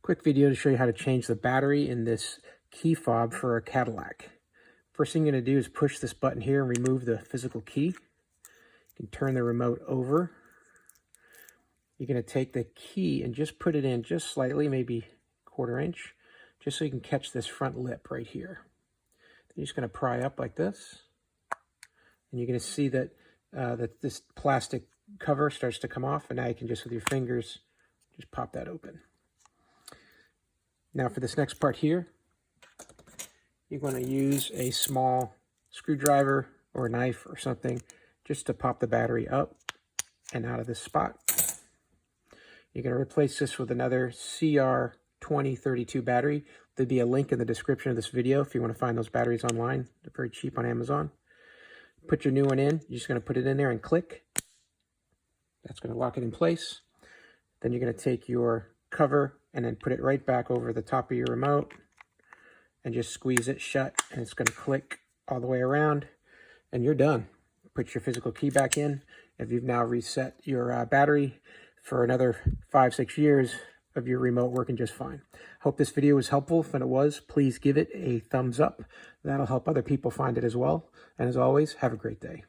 Quick video to show you how to change the battery in this key fob for a Cadillac. First thing you're going to do is push this button here and remove the physical key. You can turn the remote over. You're going to take the key and just put it in just slightly, maybe 1/4 inch, just so you can catch this front lip right here. Then you're just going to pry up like this. And you're going to see that, that this plastic cover starts to come off, and now you can just, with your fingers, just pop that open. Now for this next part here, you're going to use a small screwdriver or a knife or something just to pop the battery up and out of this spot. You're going to replace this with another CR2032 battery. There'll be a link in the description of this video if you want to find those batteries online. They're very cheap on Amazon. Put your new one in. You're just going to put it in there and click. That's going to lock it in place. Then you're going to take your cover and then put it right back over the top of your remote and just squeeze it shut, and it's going to click all the way around, and you're done. Put your physical key back in, and you've now reset your battery for another 5-6 years of your remote working just fine. Hope this video was helpful. If it was, please give it a thumbs up. That'll help other people find it as well. And as always, have a great day.